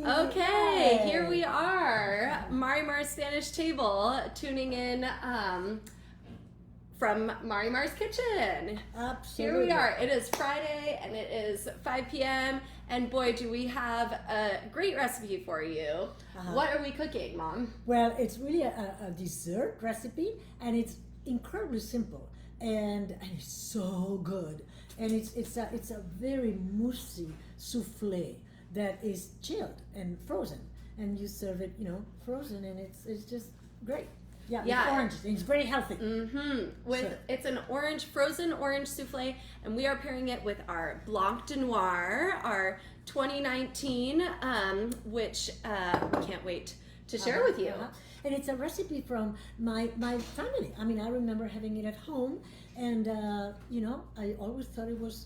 Okay, here we are, MARIMAR'S Spanish table, tuning in from MARIMAR'S kitchen. Absolutely. Here we are. It is Friday and it is 5 p.m. and boy, do we have a great recipe for you. What are we cooking, Mom? Well, it's really a dessert recipe and it's incredibly simple and it's so good. And it's a very moussey soufflé that is chilled and frozen, and you serve it, frozen, and it's just great. Yeah, with oranges. It's very healthy. It's an frozen orange souffle, and we are pairing it with our Blanc de Noir, our 2019, which we can't wait to share with you. And it's a recipe from my family. I mean, I remember having it at home, and I always thought it was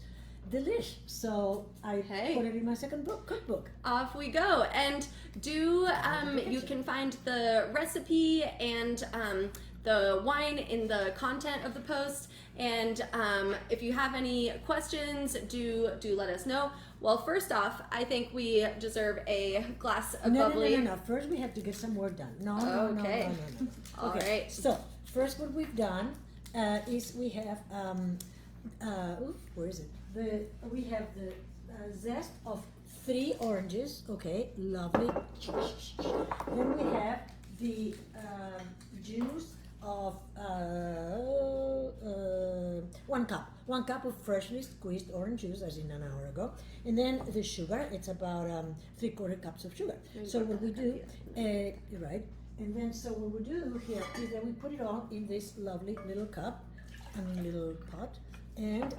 delish, so I put it in my second cookbook. Off we go. And you can find the recipe and the wine in the content of the post, and if you have any questions, do let us know. Well, first off, I think we deserve a glass of bubbly. No. First we have to get some work done. No. All right. So first what we've done is we have where is it? We have the zest of 3 oranges. Okay, lovely. Then we have the juice of 1 cup. 1 cup of freshly squeezed orange juice, as in an hour ago. And then the sugar, it's about 3/4 cups of sugar. So what we do, right? And then so what we do here is that we put it all in this lovely little little pot. And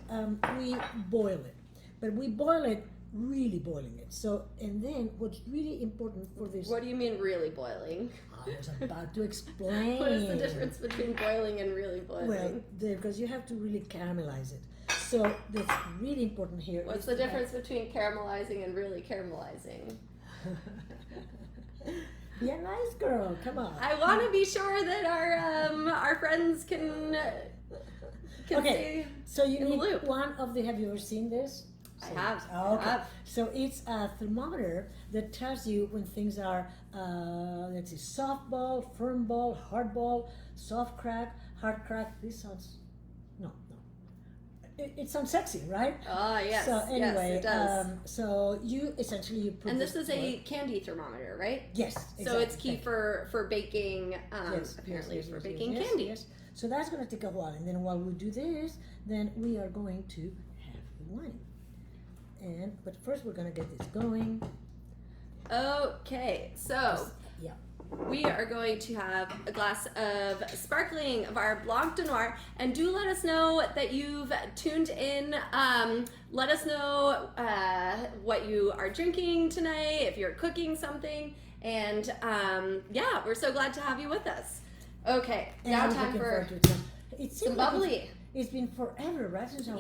we boil it, but we boil it, really boiling it. So, and then what's really important for this... What do you mean really boiling? I was about to explain. What is the difference between boiling and really boiling? Well, because you have to really caramelize it. So that's really important here. What's the difference between caramelizing and really caramelizing? Be a nice girl, come on. I want to be sure that our friends can okay, so you need one of the, have you ever seen this? I have. Okay. So it's a thermometer that tells you when things are, let's see, soft ball, firm ball, hard ball, soft crack, hard crack. This sounds, no. It sounds sexy, right? Oh, yes. So anyway, yes, it does. So you put and this is a candy thermometer, right? Yes, exactly. So it's key for baking, apparently for baking candy. Yes. So that's going to take a while, and then while we do this, then we are going to have the wine. But first we're going to get this going. Okay, so we are going to have a glass of sparkling of our Blanc de Noir, and do let us know that you've tuned in. Let us know what you are drinking tonight, if you're cooking something, and we're so glad to have you with us. Okay, now time for some bubbly. It's been forever, right? Since our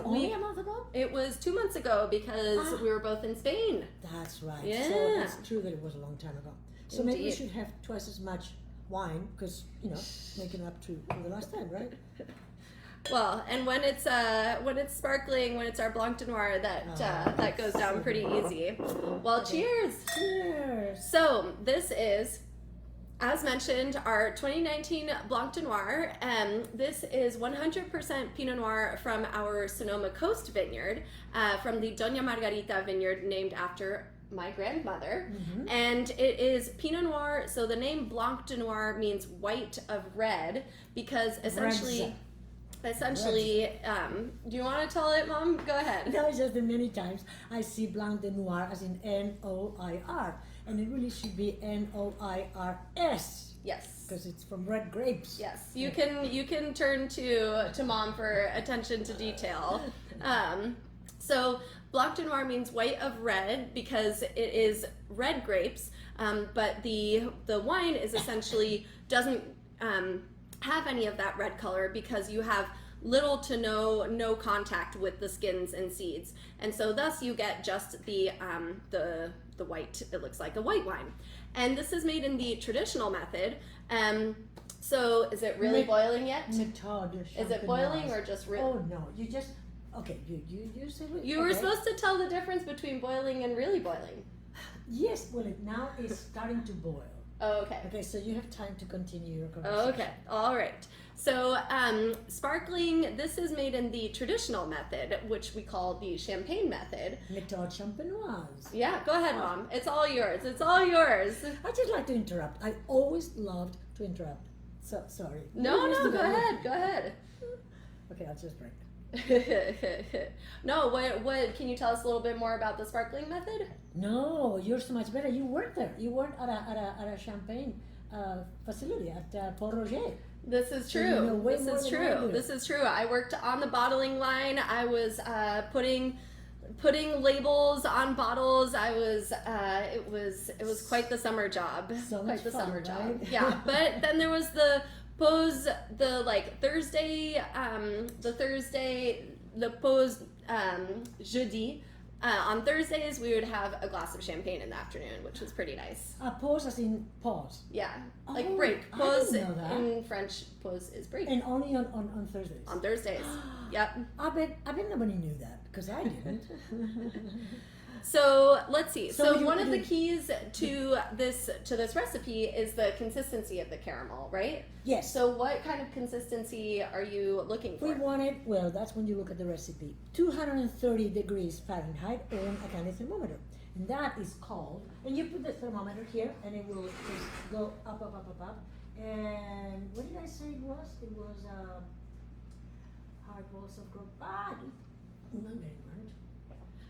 only a month ago? It was 2 months ago because we were both in Spain. That's right. Yeah. So it's true that it was a long time ago. So Indeed. Maybe we should have twice as much wine because, making up to the last time, right? Well, and when it's sparkling, when it's our Blanc de Noir, that goes down pretty easy. Well, cheers! Cheers! So this is, as mentioned, our 2019 Blanc de Noir. This is 100% Pinot Noir from our Sonoma Coast vineyard, from the Doña Margarita vineyard, named after my grandmother. And it is Pinot Noir, so the name Blanc de Noir means white of red, because essentially, do you want to tell it, Mom? Go ahead. No, it's just that many times I see Blanc de Noir as in N-O-I-R. And it really should be N-O-I-R-S. Yes. Because it's from red grapes. Yes. You can turn to Mom for attention to detail. So Blanc de Noir means white of red because it is red grapes, but the wine is essentially doesn't have any of that red color because you have little to no contact with the skins and seeds, and so thus you get just the white. It looks like a white wine, and this is made in the traditional method. So is it really boiling yet? Is it boiling or just really? Oh no, you just okay. You said you were supposed to tell the difference between boiling and really boiling. Yes, well, now it's starting to boil. Oh, okay. Okay, so you have time to continue your conversation. Oh, okay. All right. So, sparkling, this is made in the traditional method, which we call the champagne method. Méthode champenoise. Yeah, go ahead, Mom. It's all yours. It's all yours. I just like to interrupt. I always loved to interrupt. So, sorry. No, go ahead. Go ahead. Okay, I'll just break. No, what can you tell us a little bit more about the sparkling method? No, you're so much better. You worked there. You worked at a champagne facility at Port Roger. This is So true. you know way This more is than true. I do. This is true. I worked on the bottling line. I was putting labels on bottles. I was it was quite the summer job. So Quite much the fun, summer right? job. Yeah. But then there was the pause, the Thursday, the pause jeudi. On Thursdays, we would have a glass of champagne in the afternoon, which was pretty nice. Pause as in pause. Yeah, like Oh, break. I Pause didn't know that. in French, pause is break. And only on Thursdays. On Thursdays. Yep. I bet nobody knew that because I didn't. So let's see. So So you- one of the you- keys to this recipe is the consistency of the caramel, right? Yes. So what kind of consistency are you looking We for? wanted, well, that's when you look at the recipe, 230 degrees Fahrenheit on a kind of thermometer. And that is called, and you put the thermometer here and it will just go up, up, up, up, up. And what did I say it was? It was hard balls of gold. I'm not getting burnt.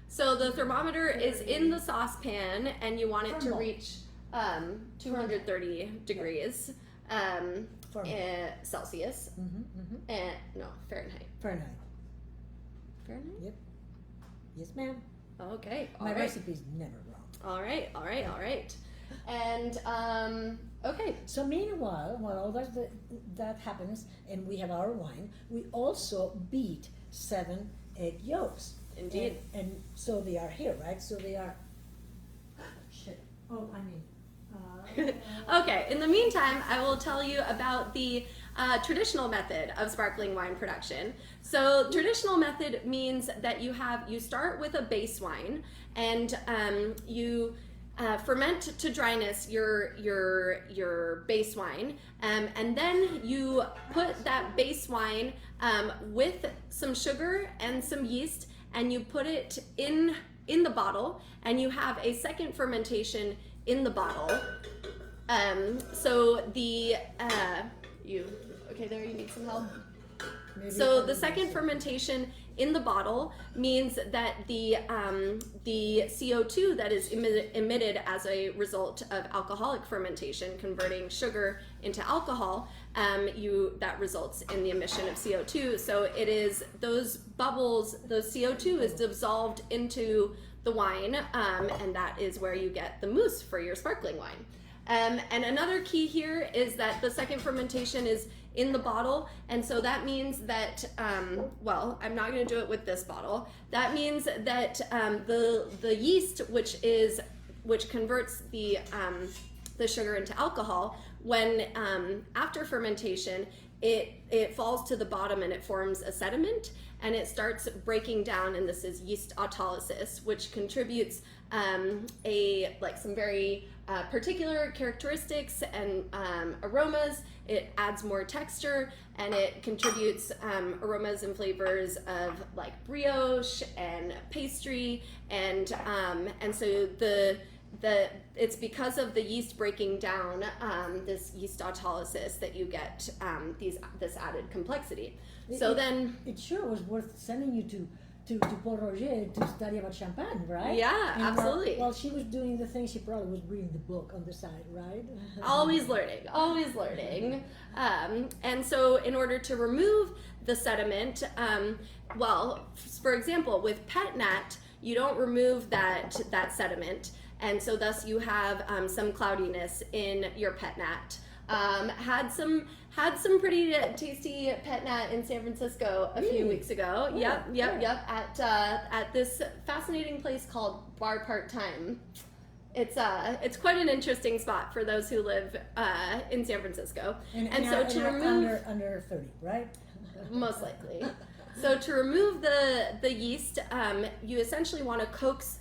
So the thermometer is in the saucepan, and you want it to Thermal. reach 230 degrees Fahrenheit. Celsius. And no, Fahrenheit. Fahrenheit. Fahrenheit? Yep. Yes, ma'am. Okay. All My right. recipe's never wrong. All right. And okay. So meanwhile, while all that happens and we have our wine, we also beat 7 egg yolks. Indeed. And so they are here, right? So they are. Shit. Oh, I mean. Okay, in the meantime, I will tell you about the traditional method of sparkling wine production. So traditional method means that you start with a base wine, and you ferment to dryness your base wine, and then you put that base wine with some sugar and some yeast, and you put it in the bottle, and you have a second fermentation in the bottle. So the you need some help. Maybe So I the will second do fermentation in the bottle means that the CO2 that is emitted as a result of alcoholic fermentation, converting sugar into alcohol, that results in the emission of CO2. So it is those bubbles, those CO2 is dissolved into the wine, and that is where you get the mousse for your sparkling wine. And another key here is that the second fermentation is in the bottle, and so that means that, well, I'm not going to do it with this bottle. That means that the yeast, which converts the sugar into alcohol, when after fermentation, it falls to the bottom and it forms a sediment, and it starts breaking down, and this is yeast autolysis, which contributes some very particular characteristics and aromas. It adds more texture, and it contributes aromas and flavors of like brioche and pastry, and so it's because of the yeast breaking down this yeast autolysis that you get this added complexity. It sure was worth sending you to Port Roger to study about champagne, right? Yeah, And absolutely. While she was doing the thing, she probably was reading the book on the side, right? Always learning. And so in order to remove the sediment, for example, with pet nat, you don't remove that sediment, and so thus you have some cloudiness in your pet nat. Had some pretty tasty pet nat in San Francisco a few weeks ago. Oh, Yep. yeah. At this fascinating place called Bar Part Time. It's quite an interesting spot for those who live in San Francisco. And so to remove under 30, right? most likely. So to remove the yeast, you essentially want to coax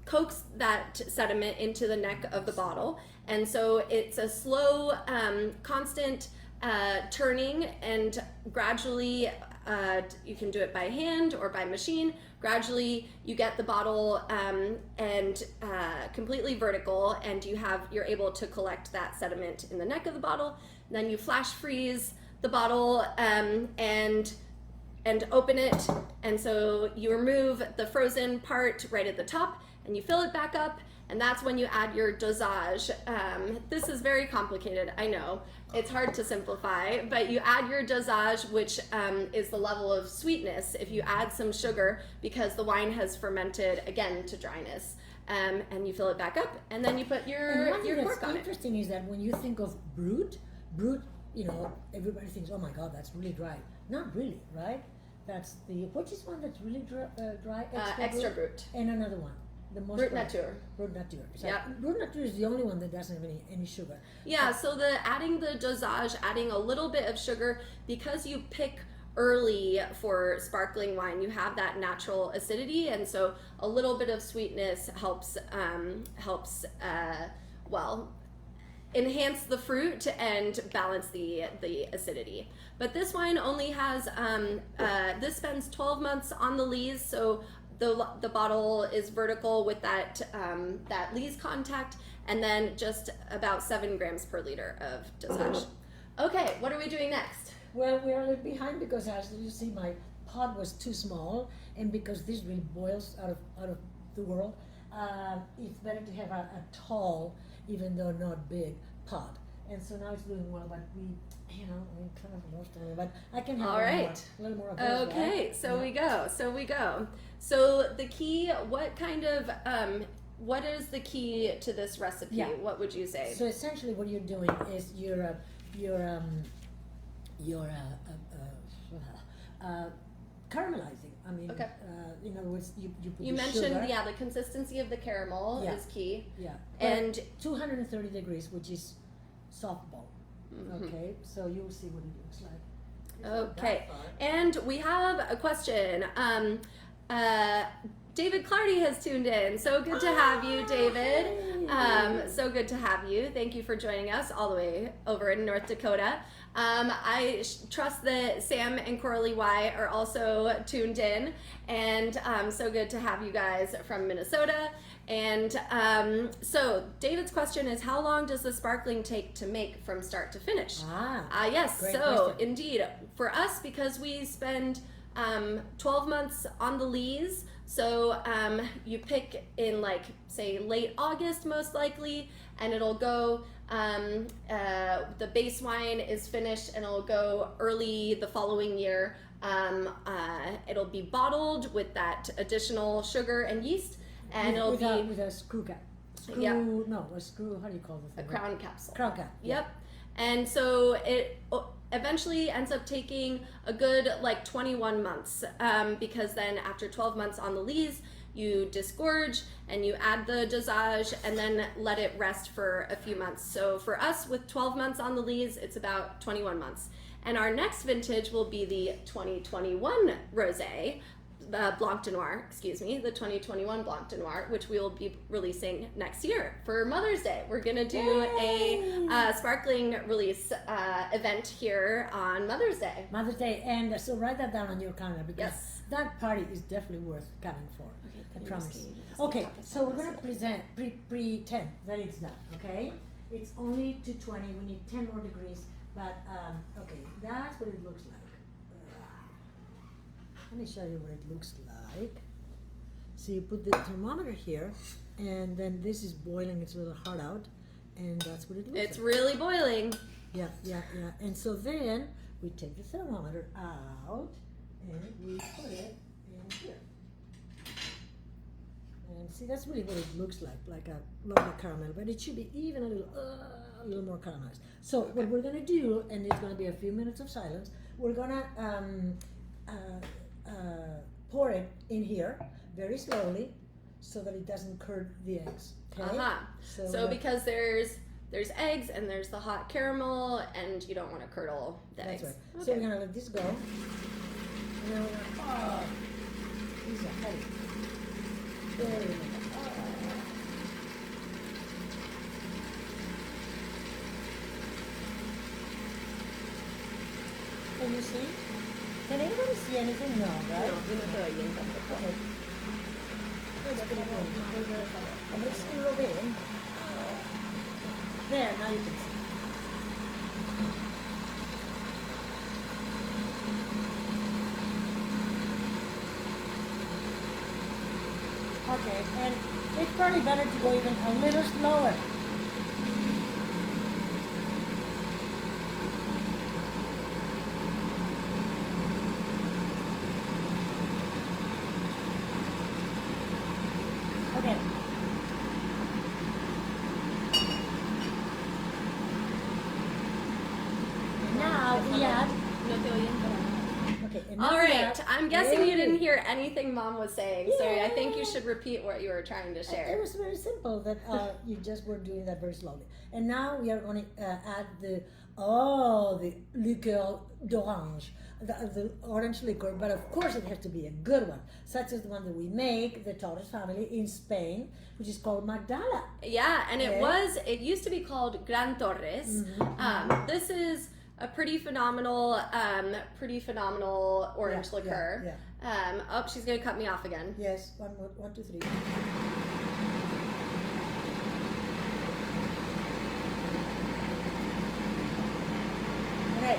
coax that sediment into the neck of the bottle. And so it's a slow, constant turning, and gradually, you can do it by hand or by machine. Gradually, you get the bottle and completely vertical, and you're able to collect that sediment in the neck of the bottle. Then you flash freeze the bottle and open it, and so you remove the frozen part right at the top, and you fill it back up, and that's when you add your dosage. This is very complicated, I know. It's hard to simplify, but you add your dosage, which is the level of sweetness if you add some sugar, because the wine has fermented again to dryness. And you fill it back up, and then you put your cork on it. Interesting is that when you think of brut, you know, everybody thinks, oh my God, that's really dry. Not really, right? That's which is one that's really dry? Extra brut. And another one. The most Brut nature. Brut nature. So Yeah. Brut nature is the only one that doesn't have any sugar. Yeah, so adding the dosage, adding a little bit of sugar, because you pick early for sparkling wine, you have that natural acidity, and so a little bit of sweetness helps enhance the fruit and balance the acidity. But this wine only has this spends 12 months on the lees, so the bottle is vertical with that lees contact, and then just about 7 grams per liter of dosage. Okay, what are we doing next? Well, we're a little behind because, as you see, my pot was too small, and because this really boils out of the world, it's better to have a tall, even though not big, pot. And so now it's doing well, but we kind of lost a little, but I can have a little more of this. Okay, right? so we go. So the key, what is the key to this recipe? Yeah. What would you say? So essentially what you're doing is you're caramelizing. I mean, Okay. in other words, you put You the mentioned, sugar. the consistency of the caramel Yeah. is key. Yeah. And 230 degrees, which is softball. Mhm. Okay, so you'll see what it looks like. Okay, and we have a question. David Clardy has tuned in. So good to have you, David. So good to have you. Thank you for joining us all the way over in North Dakota. I trust that Sam and Coralie Y are also tuned in, and so good to have you guys from Minnesota. And so David's question is, how long does the sparkling take to make from start to finish? Yes, great so question. indeed, for us, because we spend 12 months on the lees, so you pick in, like, say, late August most likely, and it'll go, the base wine is finished, and it'll go early the following year. It'll be bottled with that additional sugar and yeast, and it'll be with a screw cap. How do you call the a thing? crown capsule. Crown cap. Yep. And so it eventually ends up taking a good 21 months, because then after 12 months on the lees, you disgorge and you add the dosage and then let it rest for a few months. So for us, with 12 months on the lees, it's about 21 months. And our next vintage will be the 2021 Rosé, Blanc de Noir, the 2021 Blanc de Noir, which we will be releasing next year for Mother's Day. We're gonna do a sparkling release event here on Mother's Day. Mother's Day, and so write that down on your calendar, because Yes. that party is definitely worth coming for. I promise. just Okay, talk us so we're through gonna pretend that it's done. Okay, it's only 220. We need 10 more degrees, but okay, that's what it looks like. Let me show you what it looks like. So you put the thermometer here, and then this is boiling. It's a little hard out, and that's what it looks It's like. really boiling. Yeah. And so then we take the thermometer out and we put it in here. And see, that's really what it looks like a lovely caramel, but it should be even a little more caramelized. So what we're gonna do, and it's gonna be a few minutes of silence, we're gonna pour it in here very slowly so that it doesn't curdle the eggs. Okay? So because there's eggs and there's the hot caramel, and you don't want to curdle the That's eggs. right. Okay. So we're gonna let this go. And then we're gonna, these are heavy. There we go. can you see? Can anybody see anything? No, right? No, yo no estoy oyendo tampoco. Okay. Let's put it in. And let's do it in. There, now you can see. Okay, and it's probably better to go even a little slower. Okay. And now we add. No te oyen para nada. Okay, and now All we right, add- I'm guessing you didn't Yay. hear anything Mom was saying, so I think you Yeah. should repeat what you were trying to It share. was very simple that you just were doing that very slowly. And now we are going to add the liqueur d'orange, the orange liquor, but of course it has to be a good one, such as the one that we make, the Torres family in Spain, which is called Magdala. Yeah, and Okay. it used to be called Gran Torres. Mhm. This is a pretty phenomenal orange liquor. Yeah. Oh, she's gonna cut me off again. Yes, one more, 1, 2, 3. Okay.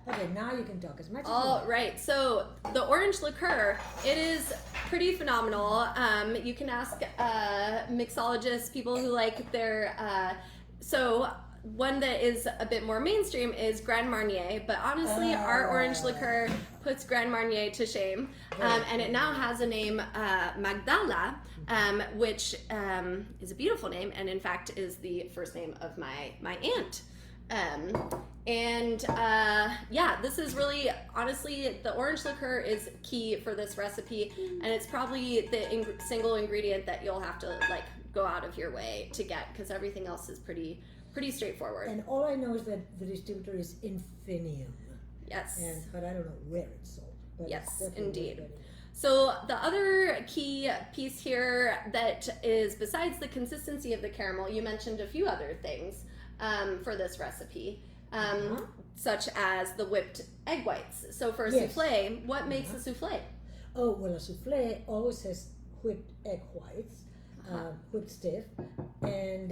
Okay, now you can talk as much as you All want. right, so the orange liqueur, it is pretty phenomenal. You can ask mixologists, people who like their. So one that is a bit more mainstream is Grand Marnier, but honestly, our orange liqueur puts Grand Marnier to shame, and it now has a name, Magdala, which is a beautiful name, and in fact is the first name of my aunt. Yeah, this is really, honestly, the orange liqueur is key for this recipe, and it's probably the single ingredient that you'll have to like go out of your way to get, because everything else is pretty straightforward. And all I know is that the distributor is Infinium, Yes. but I don't know where it's sold. But Yes, it's definitely indeed. worth getting. So the other key piece here that is, besides the consistency of the caramel, you mentioned a few other things for this recipe, such as the whipped egg whites. So for a Yes. souffle, what makes a souffle? Oh, well, a souffle always has whipped egg whites, whipped stiff. And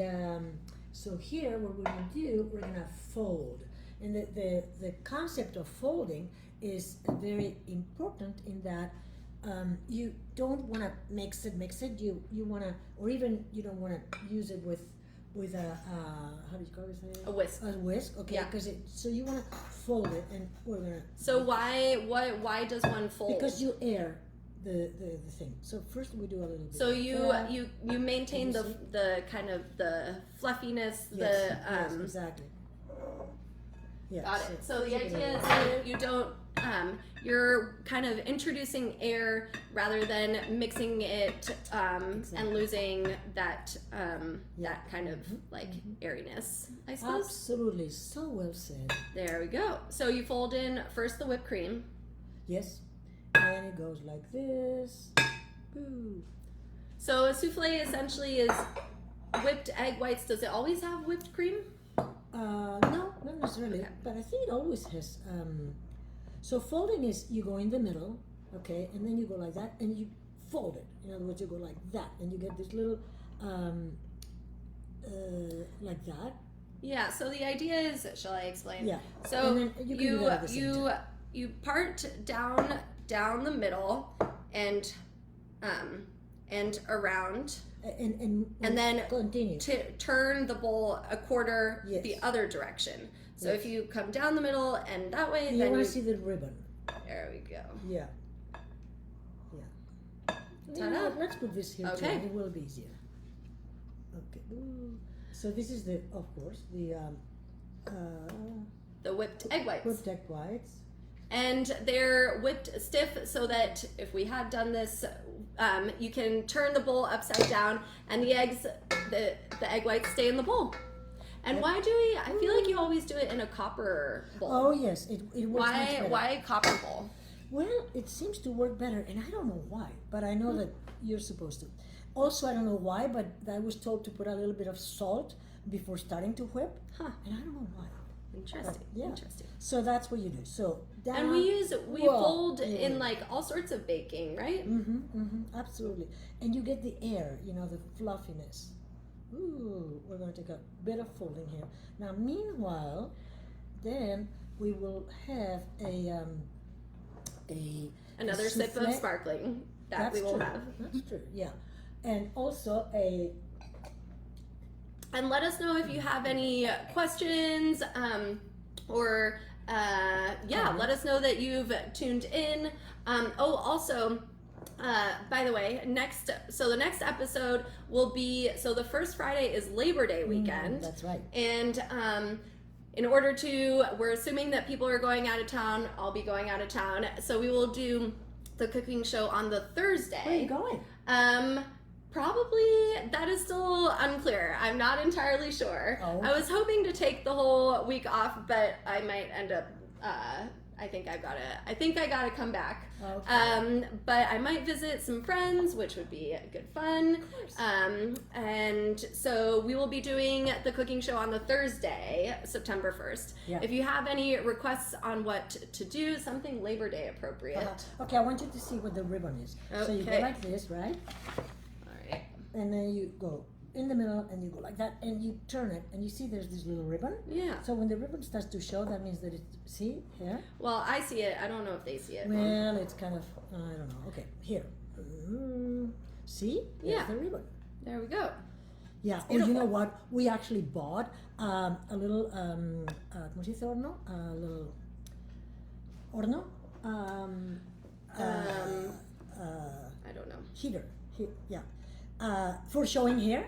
so here, what we're going to do, we're going to fold. And the concept of folding is very important in that you don't want to mix it. You want to, or even you don't want to use it with a how do you call it? A whisk. A whisk, okay? Yeah. Because so you want to fold it, and we're gonna. So why does one fold? Because you air the thing. So first we do a little bit. So of that. you maintain Can the you the kind of the fluffiness, Yes, yes, exactly. Yeah. Got it. So the keep it idea in is there. that you don't, you're kind of introducing air rather than mixing it and losing that that kind of like airiness, I suppose. Absolutely, so well said. There we go. So you fold in first the whipped cream. Yes, and it goes like this. Ooh. So a souffle essentially is whipped egg whites. Does it always have whipped cream? No, not necessarily, Okay. but I think it always has. So folding is you go in the middle, okay, and then you go like that, and you fold it. In other words, you go like that, and you get this little, like that. Yeah. So the idea is, shall I explain? Yeah. So And then you can do that at the same time. you part down the middle and around. And then continue. to turn the bowl a quarter Yes. the other direction. So Yes. if you come down the middle and that way, You then want you, to see the ribbon. there we go. Yeah. Ta-da. You know what, let's put this here too. Okay. It will be easier. Okay. Ooh. So this is the, of course, the The whipped egg whites. whipped egg whites. And they're whipped stiff so that if we had done this, you can turn the bowl upside down and the eggs, the egg whites stay in the bowl. And why do we, I feel like you always do it in a copper bowl. Oh yes, it works much better. Why copper bowl? Well, it seems to work better, and I don't know why, but I know that you're supposed to. Also, I don't know why, but I was told to put a little bit of salt before starting to whip, Huh. and I don't know why. Interesting. Yeah. Interesting. So that's what you do. So down, And we fold yeah. in like all sorts of baking, right? Absolutely. And you get the air, the fluffiness. Ooh, we're going to take a bit of folding here. Now, meanwhile, then we will have Another sip of soufflé. sparkling that That's we will true. have. That's true. Yeah, and also And let us know if you have any questions, or let us know that you've tuned in. Also, by the way, the next episode will be, the first Friday is Labor Day weekend. That's right. And we're assuming that people are going out of town. I'll be going out of town. So we will do the cooking show on the Thursday. Where are you going? Probably, that is still unclear. I'm not entirely sure. Oh. I was hoping to take the whole week off, but I might end up, I think I gotta come back. Okay. But I might visit some friends, which would be good fun. Of course. And so we will be doing the cooking show on the Thursday, September 1st. Yeah. If you have any requests on what to do, something Labor Day appropriate. Okay, I want you to see what the ribbon is. So you go Okay. like this, right? All right. And then you go in the middle and you go like that and you turn it and you see there's this little ribbon. Yeah. So when the ribbon starts to show, that means that see here? Well, I see it. I don't know if they see it. Well, it's kind of, I don't know. Okay, here. See? There's Yeah. the ribbon. There we go. Yeah. Or you know what? We actually bought a little, ¿cómo se dice horno? A little horno? I don't know. Heater. Yeah. For showing here.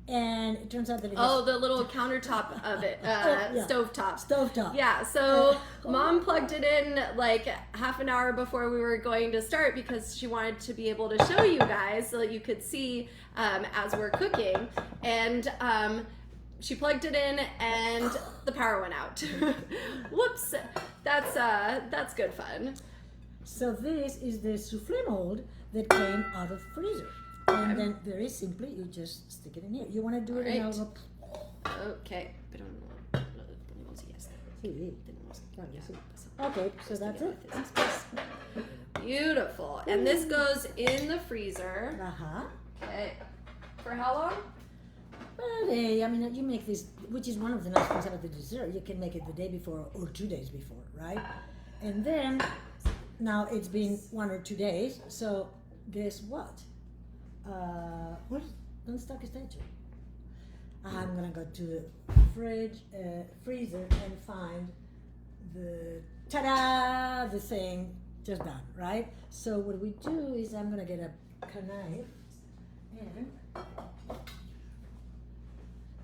And it turns out that it Oh, the little countertop of it, yeah. stovetop. Stovetop. Yeah, so Mom plugged it in like half an hour before we were going to start because she wanted to be able to show you guys so that you could see as we're cooking. And she plugged it in and the power went out. Whoops, that's good fun. So this is the soufflé mold that came out of freezer. And then very simply, you just stick it in here. You want to do it in Right. algo. Okay. Okay, so that's it. Beautiful. And this goes in the freezer. Uh-huh. Okay. For how long? Well, I mean, you make this, which is one of the nice things about the dessert. You can make it the day before or 2 days before, right? And then, now it's been 1 or 2 days, so guess what? ¿Dónde está que está hecho? I'm gonna go to the freezer and find the, ta-da, the thing just done, right? So what we do is I'm gonna get a knife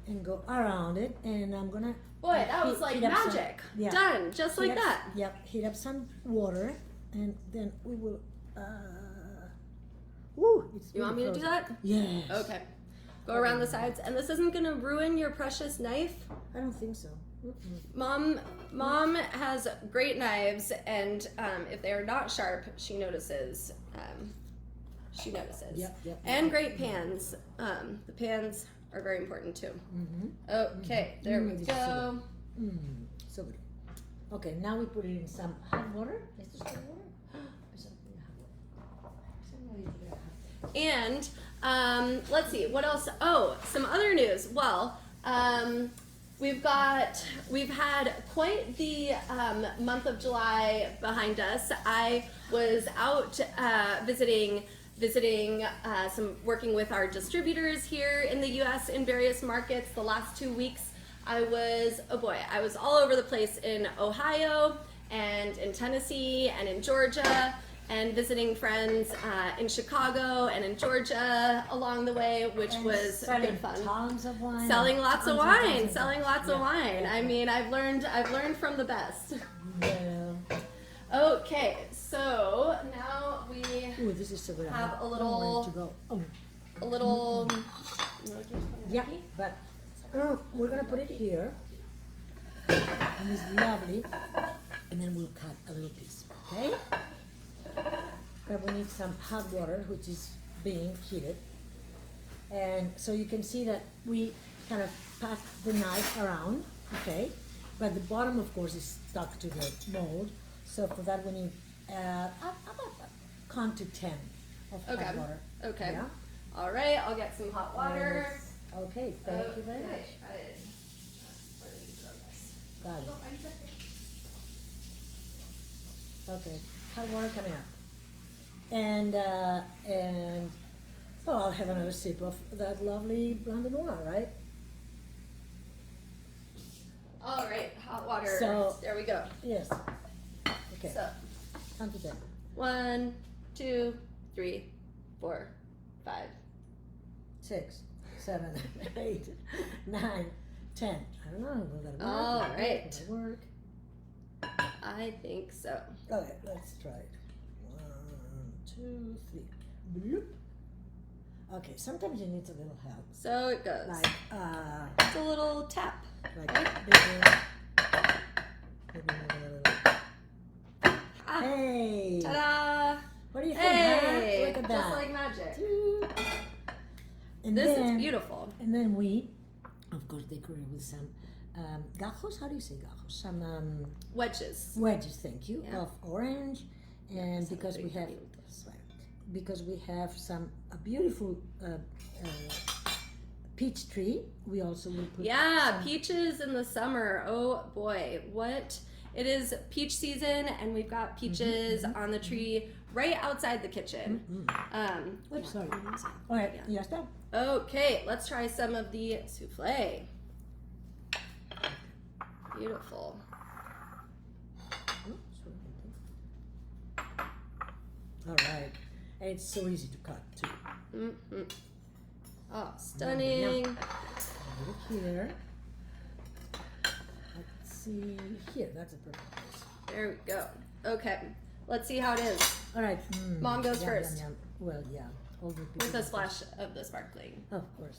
and go around it, and I'm gonna. Boy, that was like heat up some- magic. yeah. Done, just like Heat up- that. Yep, heat up some water, and then we will. It's You want me to do that? Yes. Okay. Go around the sides, and this isn't gonna ruin your precious knife. I don't think so. Mom has great knives, and if they are not sharp, she notices. Yep. And great pans. The pans are very important too. Okay, there we This is go. So good. Okay, now we put it in some hot water. Is this hot water? Or something hot water? And let's see, what else? Oh, some other news. Well, we've had quite the month of July behind us. I was out visiting working with our distributors here in the U.S. in various markets. The last 2 weeks, I was all over the place in Ohio and in Tennessee and in Georgia, and visiting friends in Chicago and in Georgia along the way, which was good fun. Tons of wine. Selling lots of wine. Yeah. I mean, I've learned from the best. Yeah. Okay, so now we Ooh, this is so good. have a I'm little- ready to go. Oh. a little. Yeah, but we're gonna put it here, and it's lovely, and then we'll cut a little piece, okay? But we need some hot water, which is being heated, and so you can see that we kind of pass the knife around, okay? But the bottom, of course, is stuck to the mold. So for that, we need about count to 10 of hot water. Okay. Yeah? All right, I'll get some hot water. Yes. Okay, thank you very much. Got it. Okay, hot water coming up. And well, I'll have another sip of that lovely Blanc Noir, right? All right, hot water. So- there we go. Yes. Okay, So count to 10. 1, 2, 3, 4, 5. 6, 7, 8, 9, 10. I don't know. Will that work? All right. Will that work? I think so. Okay, let's try it. 1, 2, 3. Bloop. Okay, sometimes you need a little help. So it goes. Like, It's a little tap. like Right? maybe a little. Ah, Hey! ta-da! What do you think? Hey! Look at Just that. like magic. And This then, is beautiful. And then we, of course, decorate with some gajos. How do you say gajos? Some Wedges. wedges. Thank you. Yeah. Of orange, and Something because we have, funny with this. because we have some a beautiful peach tree, we also will put. Yeah, some, peaches in the summer. Oh boy, what? It is peach season, and we've got peaches on the tree right outside the kitchen. Oops, sorry. All right, ya está. Okay, let's try some of the soufflé. Beautiful. All right, and it's so easy to cut too. Mm-hmm. Oh, stunning. Over here. Let's see here. That's a perfect place. There we go. Okay, let's see how it is. All right. Mom goes Yum, first. Yum, yum. Well, yeah. Older people With a go splash of the sparkling. first. Of course.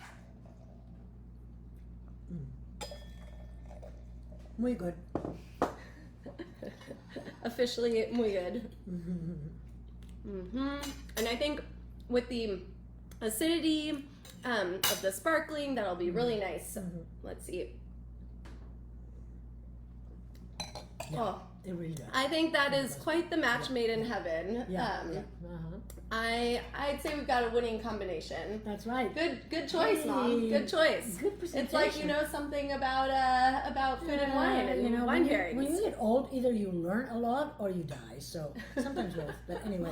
Muy good. Officially muy good. And I think with the acidity of the sparkling, that'll be really nice. Let's see. Yeah, Oh, it really does. I think that is quite the match made in heaven. Yeah. I'd say we've got a winning combination. That's right. Good choice, Mom. Hey. Good choice. Good presentation. It's like you know something about food and wine and wine when pairings. you get old, either you learn a lot or you die. So sometimes both. But anyway.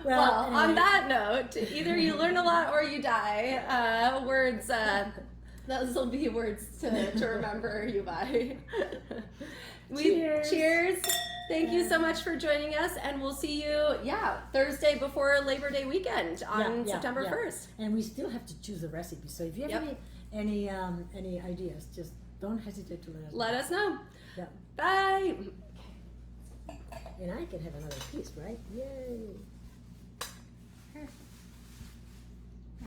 Well, anyway. on that note, either you learn a lot or you die. Words. Those will be words to remember you by. Cheers. Thank you so much for joining us, and we'll see you, Thursday before Labor Day weekend on September 1st. And we still have to choose a recipe. So if you have any ideas, just don't hesitate to let us know. Let us know. Yeah. Bye. And I can have another piece, right? Yay.